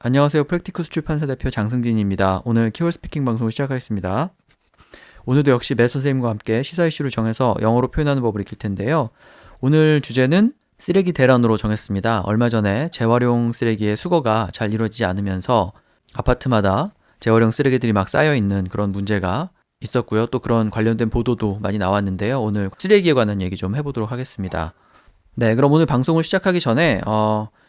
안녕하세요. 프랙티쿠스 출판사 대표 장승진입니다. 오늘 키워드 스피킹 방송을 시작하겠습니다. 오늘도 역시 매 선생님과 함께 시사 이슈를 정해서 영어로 표현하는 법을 익힐 텐데요. 오늘 주제는 쓰레기 대란으로 정했습니다. 얼마 전에 재활용 쓰레기의 수거가 잘 이루어지지 않으면서 아파트마다 재활용 쓰레기들이 막 쌓여있는 그런 문제가 있었고요. 또 그런 관련된 보도도 많이 나왔는데요. 오늘 쓰레기에 관한 얘기 좀 해보도록 하겠습니다. 네, 그럼 오늘 방송을 시작하기 전에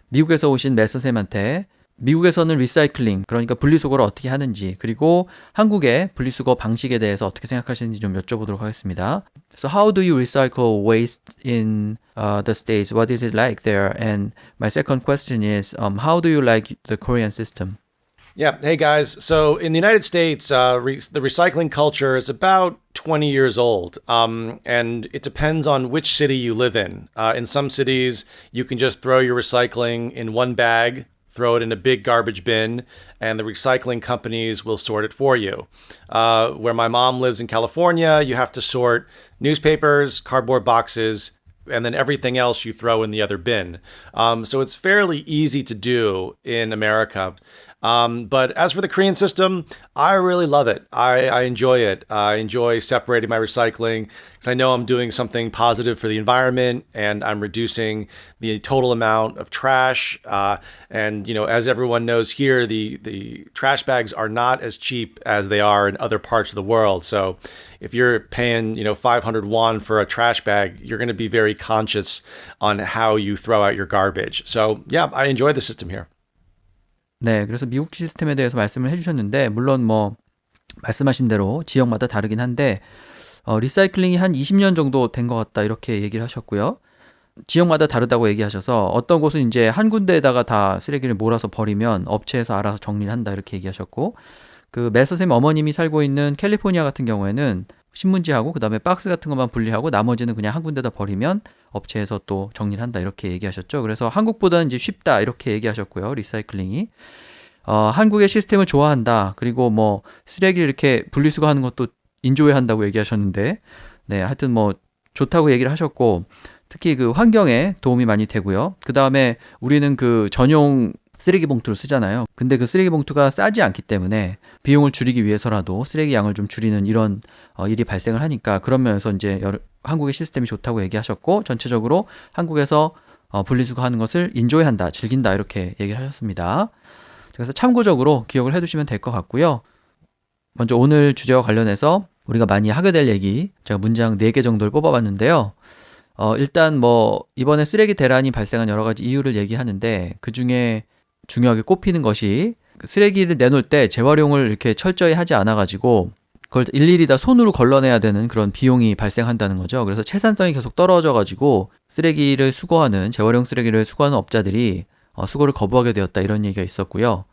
미국에서 오신 매 선생님한테 미국에서는 리사이클링, 그러니까 분리수거를 어떻게 하는지, 그리고 한국의 분리수거 방식에 대해서 어떻게 생각하시는지 좀 여쭤보도록 하겠습니다. So how do you recycle waste in the States? What is it like there? And my second question is, how do you like the Korean system? Yeah. Hey, guys. So in the United States, the recycling culture is about 20 years old. And it depends on which city you live in. In some cities, you can just throw your recycling in one bag, throw it in a big garbage bin, and the recycling companies will sort it for you. Where my mom lives in California, you have to sort newspapers, cardboard boxes, and then everything else you throw in the other bin. So it's fairly easy to do in America. But as for the Korean system, I really love it. I enjoy it. I enjoy separating my recycling because I know I'm doing something positive for the environment and I'm reducing the total amount of trash. And, you know, as everyone knows here, the trash bags are not as cheap as they are in other parts of the world. So if you're paying, 500 won for a trash bag, you're going to be very conscious on how you throw out your garbage. So yeah, I enjoy the system here. 네, 그래서 미국 시스템에 대해서 말씀을 해주셨는데, 물론 말씀하신 대로 지역마다 다르긴 한데, 리사이클링이 한 20년 정도 된 것 같다, 이렇게 얘기를 하셨고요. 지역마다 다르다고 얘기하셔서, 어떤 곳은 이제 한 군데에다가 다 쓰레기를 몰아서 버리면 업체에서 알아서 정리를 한다, 이렇게 얘기하셨고, 그 매 선생님 어머님이 살고 있는 캘리포니아 같은 경우에는 신문지하고 그 다음에 박스 같은 것만 분리하고 나머지는 그냥 한 군데다 버리면 업체에서 또 정리를 한다, 이렇게 얘기하셨죠. 그래서 한국보다는 이제 쉽다, 이렇게 얘기하셨고요. 리사이클링이. 한국의 시스템을 좋아한다. 그리고 쓰레기를 이렇게 분리수거하는 것도 인조해 한다고 얘기하셨는데, 네, 하여튼 좋다고 얘기를 하셨고, 특히 그 환경에 도움이 많이 되고요. 그 다음에 우리는 그 전용 쓰레기 봉투를 쓰잖아요. 근데 그 쓰레기 봉투가 싸지 않기 때문에 비용을 줄이기 위해서라도 쓰레기 양을 좀 줄이는 이런 일이 발생을 하니까, 그런 면에서 이제 한국의 시스템이 좋다고 얘기하셨고, 전체적으로 한국에서 분리수거하는 것을 인조해한다, 즐긴다, 이렇게 얘기를 하셨습니다. 그래서 참고적으로 기억을 해두시면 될 것 같고요. 먼저 오늘 주제와 관련해서 우리가 많이 하게 될 얘기, 제가 문장 4개 정도를 뽑아봤는데요. 일단 이번에 쓰레기 대란이 발생한 여러 가지 이유를 얘기하는데, 그 중에 중요하게 꼽히는 것이 쓰레기를 내놓을 때 재활용을 이렇게 철저히 하지 않아가지고 그걸 일일이 다 손으로 걸러내야 되는 그런 비용이 발생한다는 거죠. 그래서 채산성이 계속 떨어져가지고 쓰레기를 수거하는, 재활용 쓰레기를 수거하는 업자들이 수거를 거부하게 되었다, 이런 얘기가 있었고요.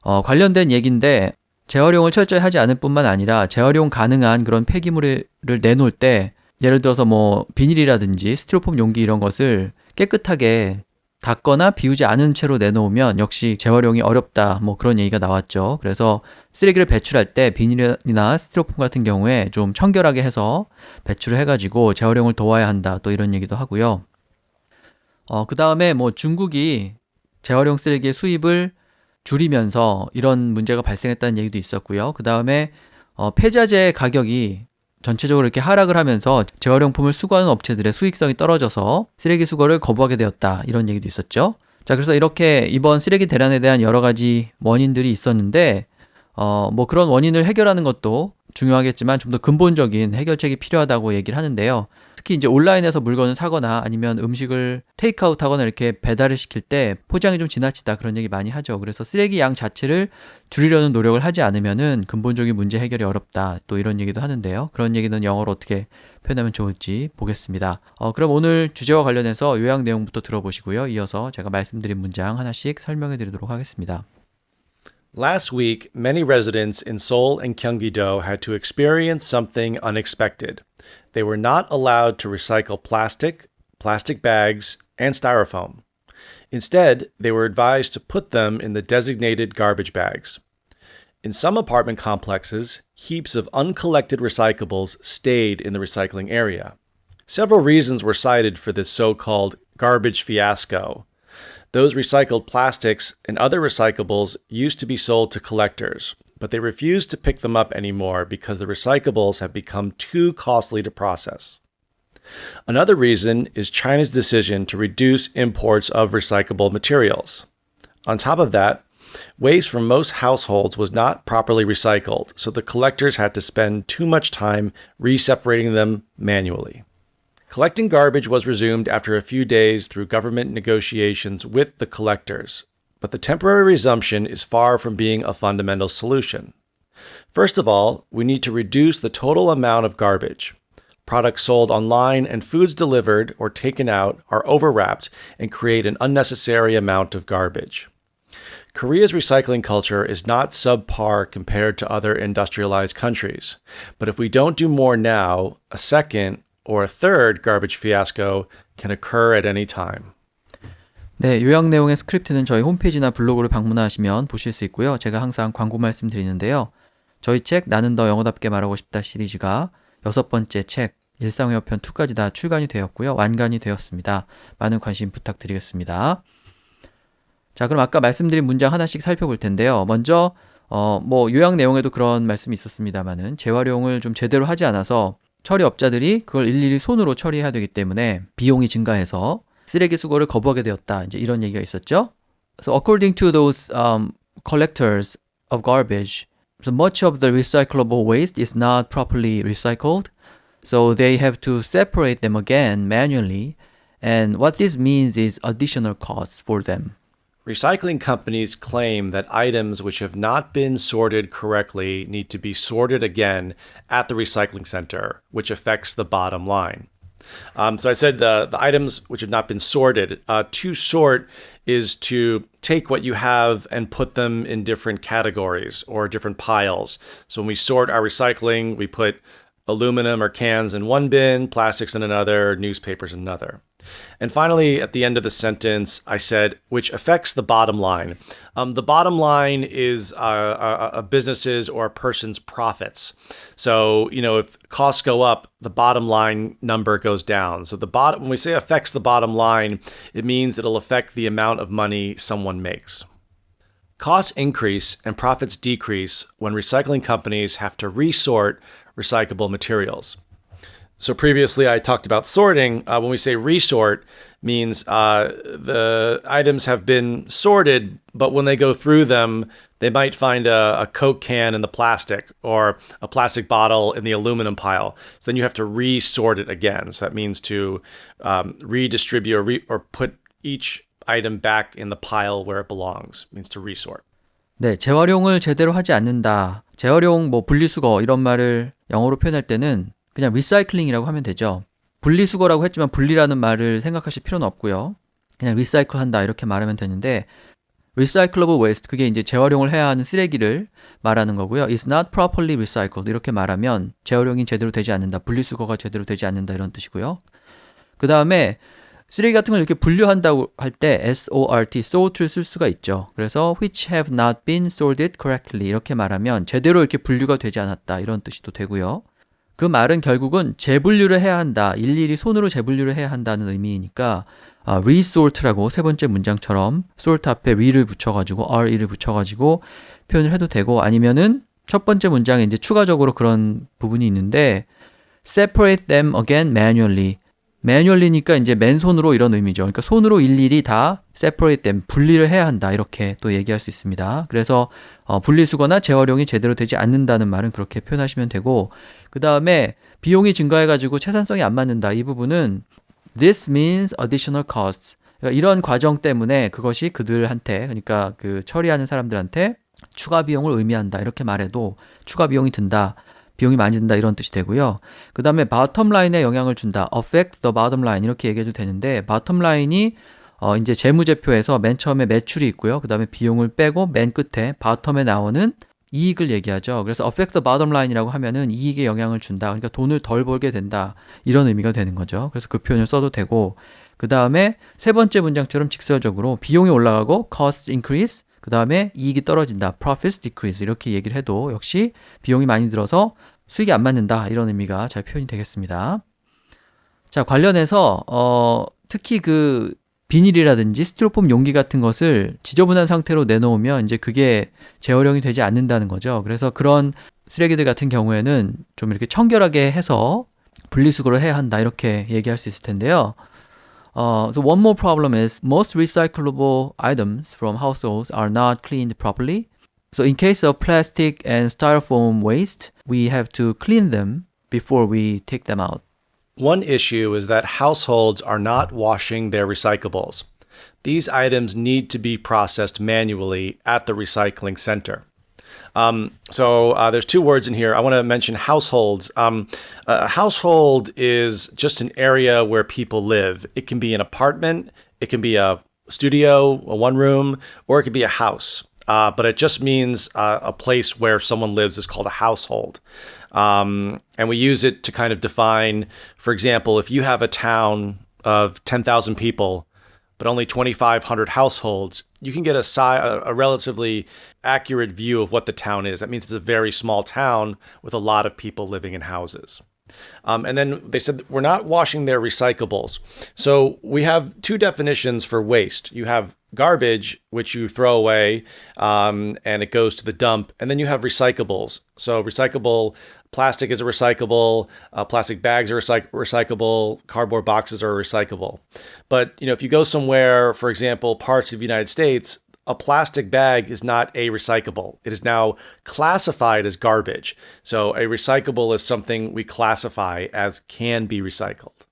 관련된 얘기인데, 재활용을 철저히 하지 않을 뿐만 아니라 재활용 가능한 그런 폐기물을 내놓을 때, 예를 들어서 비닐이라든지 스티로폼 용기 이런 것을 깨끗하게 닦거나 비우지 않은 채로 내놓으면 역시 재활용이 어렵다, 그런 얘기가 나왔죠. 그래서 쓰레기를 배출할 때 비닐이나 스티로폼 같은 경우에 좀 청결하게 해서 배출을 해가지고 재활용을 도와야 한다, 또 이런 얘기도 하고요. 그 다음에 중국이 재활용 쓰레기의 수입을 줄이면서 이런 문제가 발생했다는 얘기도 있었고요. 그 다음에 폐자재 가격이 전체적으로 이렇게 하락을 하면서 재활용품을 수거하는 업체들의 수익성이 떨어져서 쓰레기 수거를 거부하게 되었다, 이런 얘기도 있었죠. 자, 그래서 이렇게 이번 쓰레기 대란에 대한 여러 가지 원인들이 있었는데, 그런 원인을 해결하는 것도 중요하겠지만 좀 더 근본적인 해결책이 필요하다고 얘기를 하는데요. 특히 이제 온라인에서 물건을 사거나 아니면 음식을 테이크아웃 하거나 이렇게 배달을 시킬 때 포장이 좀 지나치다, 그런 얘기 많이 하죠. 그래서 쓰레기 양 자체를 줄이려는 노력을 하지 않으면은 근본적인 문제 해결이 어렵다, 또 이런 얘기도 하는데요. 그런 얘기는 영어로 어떻게 표현하면 좋을지 보겠습니다. 그럼 오늘 주제와 관련해서 요약 내용부터 들어보시고요. 이어서 제가 말씀드린 문장 하나씩 설명해 드리도록 하겠습니다. Last week, many residents in Seoul and Gyeonggi-do had to experience something unexpected. They were not allowed to recycle plastic bags, and styrofoam. Instead, they were advised to put them in the designated garbage bags. In some apartment complexes, heaps of uncollected recyclables stayed in the recycling area. Several reasons were cited for this so-called garbage fiasco. Those recycled plastics and other recyclables used to be sold to collectors, but they refuse to pick them up anymore because the recyclables have become too costly to process. Another reason is China's decision to reduce imports of recyclable materials. On top of that, waste from most households was not properly recycled, so the collectors had to spend too much time re-separating them manually. Collecting garbage was resumed after a few days through government negotiations with the collectors, but the temporary resumption is far from being a fundamental solution. First of all, we need to reduce the total amount of garbage. Products sold online and foods delivered or taken out are overwrapped and create an unnecessary amount of garbage. Korea's recycling culture is not subpar compared to other industrialized countries, but if we don't do more now, a second or a third garbage fiasco can occur at any time. 네, 요약 내용의 스크립트는 저희 홈페이지나 블로그를 방문하시면 보실 수 있고요. 제가 항상 광고 말씀드리는데요. 저희 책 나는 더 영어답게 말하고 싶다 시리즈가 6번째 책 일상회화편 2까지 다 출간이 되었고요. 완간이 되었습니다. 많은 관심 부탁드리겠습니다. 자, 그럼 아까 말씀드린 문장 하나씩 살펴볼 텐데요. 먼저 요약 내용에도 그런 말씀이 있었습니다만은 재활용을 좀 제대로 하지 않아서 처리업자들이 그걸 일일이 손으로 처리해야 되기 때문에 비용이 증가해서 쓰레기 수거를 거부하게 되었다. 이제 이런 얘기가 있었죠. So according to those collectors of garbage, so much of the recyclable waste is not properly recycled. So they have to separate them again manually. And what this means is additional costs for them. Recycling companies claim that items which have not been sorted correctly need to be sorted again at the recycling center, which affects the bottom line. So I said the items which have not been sorted. To sort is to take what you have and put them in different categories or different piles. So when we sort our recycling, we put aluminum or cans in one bin, plastics in another, newspapers in another. And finally, at the end of the sentence, I said, which affects the bottom line. The bottom line is a business's or a person's profits. So, if costs go up, the bottom line number goes down. So when we say affects the bottom line, it means it'll affect the amount of money someone makes. Costs increase and profits decrease when recycling companies have to resort recyclable materials. So previously I talked about sorting. When we say resort, means the items have been sorted, but when they go through them, they might find a Coke can in the plastic or a plastic bottle in the aluminum pile. So then you have to resort it again. So that means to redistribute or put each item back in the pile where it belongs. It means to resort. 네, 재활용을 제대로 하지 않는다. 재활용, 분리수거 이런 말을 영어로 표현할 때는 그냥 리사이클링이라고 하면 되죠. 분리수거라고 했지만 분리라는 말을 생각하실 필요는 없고요. 그냥 리사이클한다 이렇게 말하면 되는데 recyclable waste 그게 이제 재활용을 해야 하는 쓰레기를 말하는 거고요. It's not properly recycled 이렇게 말하면 재활용이 제대로 되지 않는다. 분리수거가 제대로 되지 않는다 이런 뜻이고요. 그 다음에 쓰레기 같은 걸 이렇게 분류한다고 할 때 sort, sort를 쓸 수가 있죠. 그래서 which have not been sorted correctly 이렇게 말하면 제대로 이렇게 분류가 되지 않았다 이런 뜻이 또 되고요. 그 말은 결국은 재분류를 해야 한다. 일일이 손으로 재분류를 해야 한다는 의미이니까 resort라고 세 번째 문장처럼 sort 앞에 re를 붙여가지고 re를 붙여가지고 표현을 해도 되고 아니면은 첫 번째 문장에 이제 추가적으로 그런 부분이 있는데 separate them again manually. manually니까 이제 맨손으로 이런 의미죠. 그러니까 손으로 일일이 다 separate them, 분리를 해야 한다. 이렇게 또 얘기할 수 있습니다. 그래서 분리수거나 재활용이 제대로 되지 않는다는 말은 그렇게 표현하시면 되고 그 다음에 비용이 증가해가지고 채산성이 안 맞는다. 이 부분은 this means additional costs. 그러니까 이런 과정 때문에 그것이 그들한테 그러니까 그 처리하는 사람들한테 추가 비용을 의미한다. 이렇게 말해도 추가 비용이 든다. 비용이 많이 든다 이런 뜻이 되고요. 그 다음에 bottom line에 영향을 준다. affect the bottom line 이렇게 얘기해도 되는데 bottom line이 이제 재무제표에서 맨 처음에 매출이 있고요. 그 다음에 비용을 빼고 맨 끝에 bottom에 나오는 이익을 얘기하죠. 그래서 affect the bottom line이라고 하면은 이익에 영향을 준다. 그러니까 돈을 덜 벌게 된다. 이런 의미가 되는 거죠. 그래서 그 표현을 써도 되고 그 다음에 세 번째 문장처럼 직설적으로 비용이 올라가고 costs increase 그 다음에 이익이 떨어진다. profits decrease 이렇게 얘기를 해도 역시 비용이 많이 들어서 수익이 안 맞는다. 이런 의미가 잘 표현이 되겠습니다. 자, 관련해서 특히 그 비닐이라든지 스티로폼 용기 같은 것을 지저분한 상태로 내놓으면 이제 그게 재활용이 되지 않는다는 거죠. 그래서 그런 쓰레기들 같은 경우에는 좀 이렇게 청결하게 해서 분리수거를 해야 한다 이렇게 얘기할 수 있을 텐데요. So one more problem is most recyclable items from households are not cleaned properly. So in case of plastic and styrofoam waste, we have to clean them before we take them out. One issue is that households are not washing their recyclables. These items need to be processed manually at the recycling center. There's two words in here. I want to mention households. A household is just an area where people live. It can be an apartment, it can be a studio, a one room, or it could be a house. But it just means a place where someone lives is called a household. And we use it to kind of define, for example, if you have a town of 10,000 people, but only 2,500 households, you can get a relatively accurate view of what the town is. That means it's a very small town with a lot of people living in houses. And then they said we're not washing their recyclables. So we have two definitions for waste. You have garbage, which you throw away, and it goes to the dump. And then you have recyclables. So recyclable plastic is a recyclable, plastic bags are recyclable, cardboard boxes are recyclable. But if you go somewhere, for example, parts of the United States, a plastic bag is not a recyclable. It is now classified as garbage. So a recyclable is something we classify as can be recycled.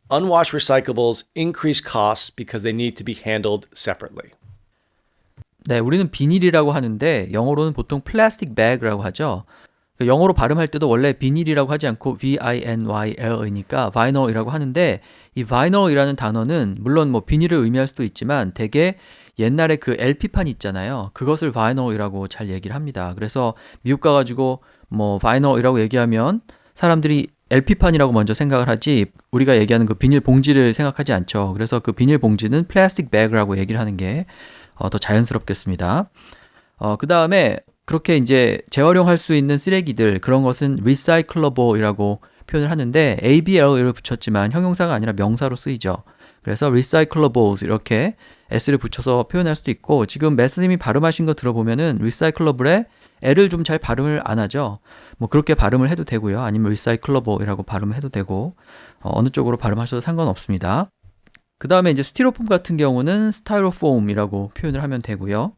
Unwashed recyclables increase costs because they need to be handled separately. 네, 우리는 비닐이라고 하는데 영어로는 보통 플라스틱 백이라고 하죠. 영어로 발음할 때도 원래 비닐이라고 하지 않고 vinyl이니까 vinyl이라고 하는데 이 vinyl이라는 단어는 물론 뭐 비닐을 의미할 수도 있지만 되게 옛날에 그 LP판 있잖아요. 그것을 vinyl이라고 잘 얘기를 합니다. 그래서 미국 가가지고 뭐 vinyl이라고 얘기하면 사람들이 LP판이라고 먼저 생각을 하지 우리가 얘기하는 그 비닐 봉지를 생각하지 않죠. 그래서 그 비닐 봉지는 플라스틱 백이라고 얘기를 하는 게 더 자연스럽겠습니다. 그 다음에 그렇게 이제 재활용할 수 있는 쓰레기들 그런 것은 recyclable이라고 표현을 하는데 ABL을 붙였지만 형용사가 아니라 명사로 쓰이죠. 그래서 recyclables 이렇게 S를 붙여서 표현할 수도 있고 지금 매스님이 발음하신 거 들어보면은 recyclable에 L을 좀 잘 발음을 안 하죠. 뭐 그렇게 발음을 해도 되고요. 아니면 recyclable이라고 발음을 해도 되고 어느 쪽으로 발음하셔도 상관없습니다. 그 다음에 이제 스티로폼 같은 경우는 styrofoam이라고 표현을 하면 되고요.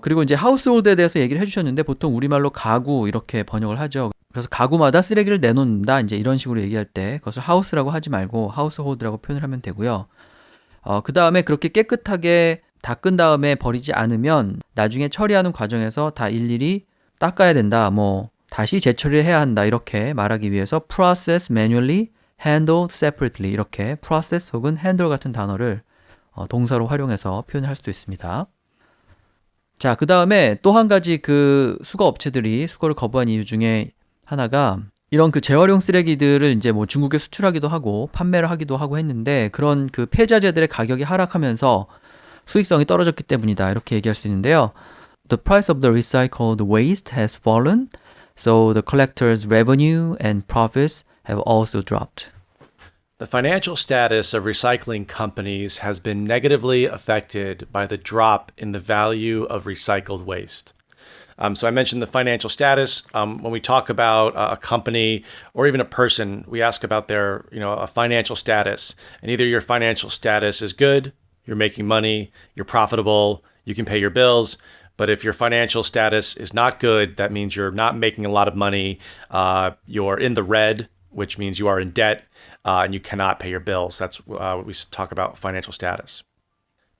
그리고 이제 하우스홀드에 대해서 얘기를 해주셨는데 보통 우리말로 가구 이렇게 번역을 하죠. 그래서 가구마다 쓰레기를 내놓는다 이제 이런 식으로 얘기할 때 그것을 하우스라고 하지 말고 하우스홀드라고 표현을 하면 되고요. 그 다음에 그렇게 깨끗하게 닦은 다음에 버리지 않으면 나중에 처리하는 과정에서 다 일일이 닦아야 된다. 뭐 다시 재처리해야 한다. 이렇게 말하기 위해서 process manually, handle separately 이렇게 process 혹은 handle 같은 단어를 동사로 활용해서 표현할 수도 있습니다. 자, 그 다음에 또 한 가지 그 수거 업체들이 수거를 거부한 이유 중에 하나가 이런 그 재활용 쓰레기들을 이제 뭐 중국에 수출하기도 하고 판매를 하기도 하고 했는데 그런 그 폐자재들의 가격이 하락하면서 수익성이 떨어졌기 때문이다. 이렇게 얘기할 수 있는데요. The price of the recycled waste has fallen, so the collector's revenue and profits have also dropped. The financial status of recycling companies has been negatively affected by the drop in the value of recycled waste. So I mentioned the financial status. When we talk about a company or even a person, we ask about their, a financial status. And either your financial status is good, you're making money, you're profitable, you can pay your bills. But if your financial status is not good, that means you're not making a lot of money. You're in the red, which means you are in debt and you cannot pay your bills. That's what we talk about financial status.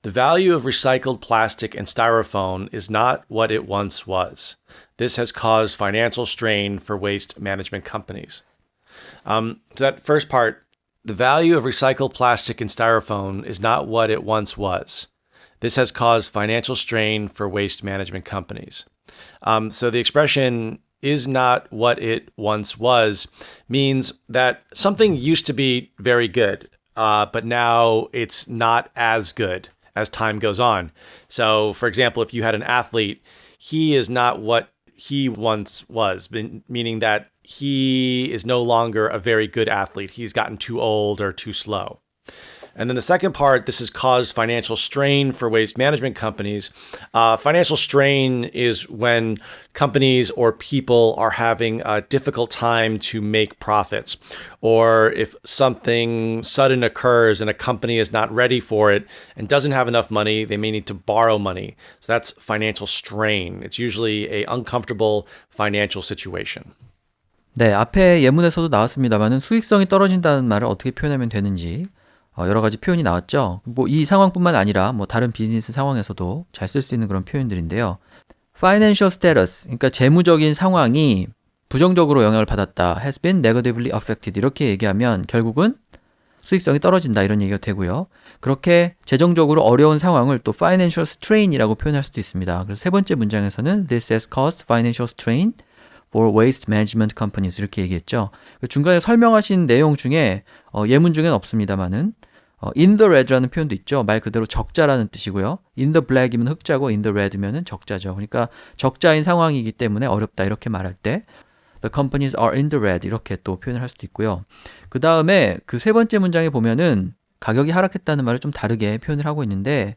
The value of recycled plastic and styrofoam is not what it once was. This has caused financial strain for waste management companies. So that first part, the value of recycled plastic and styrofoam is not what it once was. This has caused financial strain for waste management companies. So the expression is not what it once was means that something used to be very good, but now it's not as good as time goes on. So, for example, if you had an athlete, he is not what he once was, meaning that he is no longer a very good athlete. He's gotten too old or too slow. And then the second part, this has caused financial strain for waste management companies. Financial strain is when companies or people are having a difficult time to make profits, or if something sudden occurs and a company is not ready for it and doesn't have enough money, they may need to borrow money. So that's financial strain. It's usually a uncomfortable financial situation. 네, 앞에 예문에서도 나왔습니다만은 수익성이 떨어진다는 말을 어떻게 표현하면 되는지 여러 가지 표현이 나왔죠. 뭐 이 상황뿐만 아니라 뭐 다른 비즈니스 상황에서도 잘 쓸 수 있는 그런 표현들인데요. Financial status, 그러니까 재무적인 상황이 부정적으로 영향을 받았다. has been negatively affected. 이렇게 얘기하면 결국은 수익성이 떨어진다 이런 얘기가 되고요. 그렇게 재정적으로 어려운 상황을 또 financial strain이라고 표현할 수도 있습니다. 그래서 세 번째 문장에서는 This has caused financial strain for waste management companies 이렇게 얘기했죠. 그 중간에 설명하신 내용 중에 예문 중에는 없습니다만은 in the red라는 표현도 있죠. 말 그대로 적자라는 뜻이고요. in the black이면 흑자고 in the red면은 적자죠. 그러니까 적자인 상황이기 때문에 어렵다 이렇게 말할 때 the companies are in the red 이렇게 또 표현을 할 수도 있고요. 그 다음에 그 세 번째 문장에 보면은 가격이 하락했다는 말을 좀 다르게 표현을 하고 있는데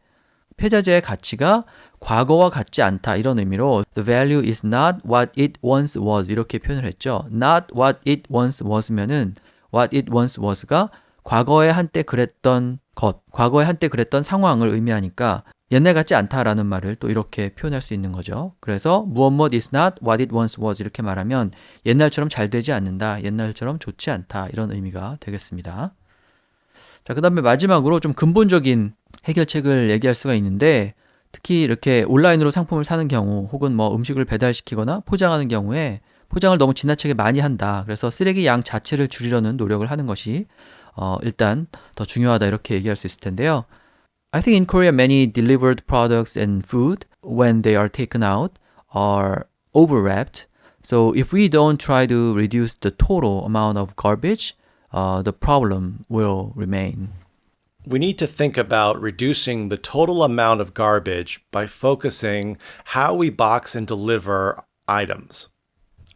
패자재의 가치가 과거와 같지 않다 이런 의미로 The value is not what it once was 이렇게 표현을 했죠. Not what it once was면은 what it once was가 과거에 한때 그랬던 것, 과거에 한때 그랬던 상황을 의미하니까 옛날 같지 않다라는 말을 또 이렇게 표현할 수 있는 거죠. 그래서 무엇 is not what it once was 이렇게 말하면 옛날처럼 잘 되지 않는다, 옛날처럼 좋지 않다 이런 의미가 되겠습니다. 자, 그 다음에 마지막으로 좀 근본적인 해결책을 얘기할 수가 있는데 특히 이렇게 온라인으로 상품을 사는 경우 혹은 뭐 음식을 배달시키거나 포장하는 경우에 포장을 너무 지나치게 많이 한다. 그래서 쓰레기 양 자체를 줄이려는 노력을 하는 것이 일단 더 중요하다 이렇게 얘기할 수 있을 텐데요. I think in Korea many delivered products and food when they are taken out are overwrapped. So if we don't try to reduce the total amount of garbage, the problem will remain. We need to think about reducing the total amount of garbage by focusing how we box and deliver items.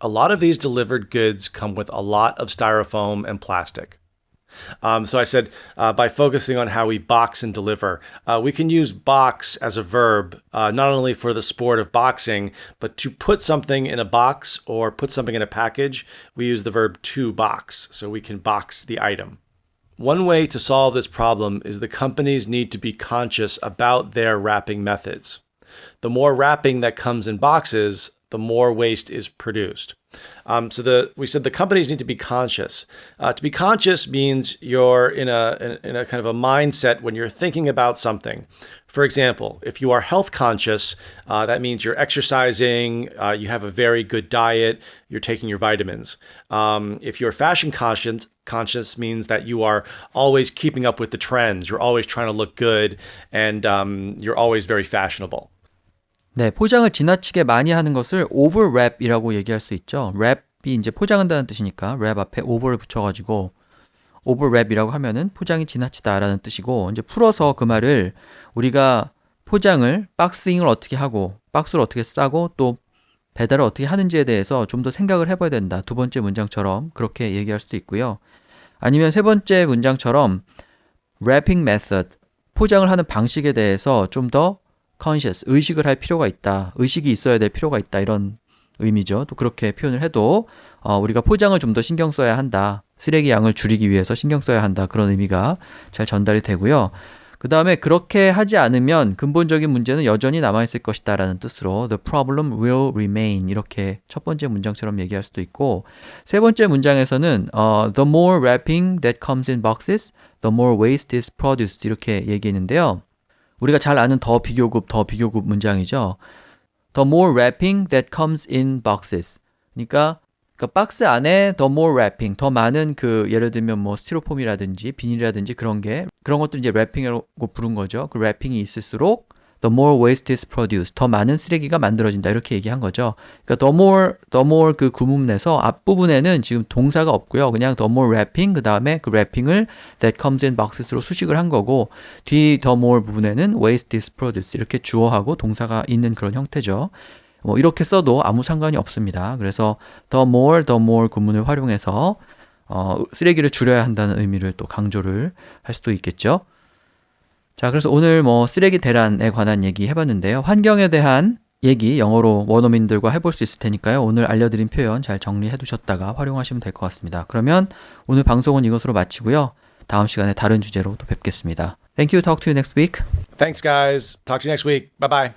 A lot of these delivered goods come with a lot of styrofoam and plastic. So I said by focusing on how we box and deliver, we can use box as a verb, not only for the sport of boxing, but to put something in a box or put something in a package, we use the verb to box. So we can box the item. One way to solve this problem is the companies need to be conscious about their wrapping methods. The more wrapping that comes in boxes, the more waste is produced. We said the companies need to be conscious. To be conscious means you're in a kind of a mindset when you're thinking about something. For example, if you are health conscious, that means you're exercising, you have a very good diet, you're taking your vitamins. If you're fashion conscious means that you are always keeping up with the trends, you're always trying to look good, and you're always very fashionable. 네, 포장을 지나치게 많이 하는 것을 overwrap이라고 얘기할 수 있죠. wrap이 이제 포장한다는 뜻이니까 wrap 앞에 over를 붙여가지고 overwrap이라고 하면은 포장이 지나치다라는 뜻이고 이제 풀어서 그 말을 우리가 포장을 박스잉을 어떻게 하고 박스를 어떻게 싸고 또 배달을 어떻게 하는지에 대해서 좀 더 생각을 해봐야 된다. 두 번째 문장처럼 그렇게 얘기할 수도 있고요. 아니면 세 번째 문장처럼 wrapping method, 포장을 하는 방식에 대해서 좀 더 conscious, 의식을 할 필요가 있다. 의식이 있어야 될 필요가 있다. 이런 의미죠. 또 그렇게 표현을 해도 우리가 포장을 좀 더 신경 써야 한다. 쓰레기 양을 줄이기 위해서 신경 써야 한다. 그런 의미가 잘 전달이 되고요. 그 다음에 그렇게 하지 않으면 근본적인 문제는 여전히 남아있을 것이다 라는 뜻으로 The problem will remain 이렇게 첫 번째 문장처럼 얘기할 수도 있고 세 번째 문장에서는 The more wrapping that comes in boxes, the more waste is produced 이렇게 얘기했는데요. 우리가 잘 아는 더 비교급 문장이죠. The more wrapping that comes in boxes. 그러니까 박스 안에 the more wrapping, 더 많은 그 예를 들면 뭐 스티로폼이라든지 비닐이라든지 그런 것들 이제 wrapping이라고 부른 거죠. 그 wrapping이 있을수록 the more waste is produced, 더 많은 쓰레기가 만들어진다 이렇게 얘기한 거죠. 그러니까 the more 그 구문 내서 앞부분에는 지금 동사가 없고요. 그냥 the more wrapping 그 다음에 그 wrapping을 that comes in boxes로 수식을 한 거고 뒤 the more 부분에는 waste is produced 이렇게 주어하고 동사가 있는 그런 형태죠. 뭐 이렇게 써도 아무 상관이 없습니다. 그래서 the more 구문을 활용해서 쓰레기를 줄여야 한다는 의미를 또 강조를 할 수도 있겠죠. 자, 그래서 오늘 뭐 쓰레기 대란에 관한 얘기 해봤는데요. 환경에 대한 얘기 영어로 원어민들과 해볼 수 있을 테니까요. 오늘 알려드린 표현 잘 정리해 두셨다가 활용하시면 될 것 같습니다. 그러면 오늘 방송은 이것으로 마치고요. 다음 시간에 다른 주제로 또 뵙겠습니다. Thank you. Talk to you next week. Thanks, guys. Talk to you next week. Bye bye.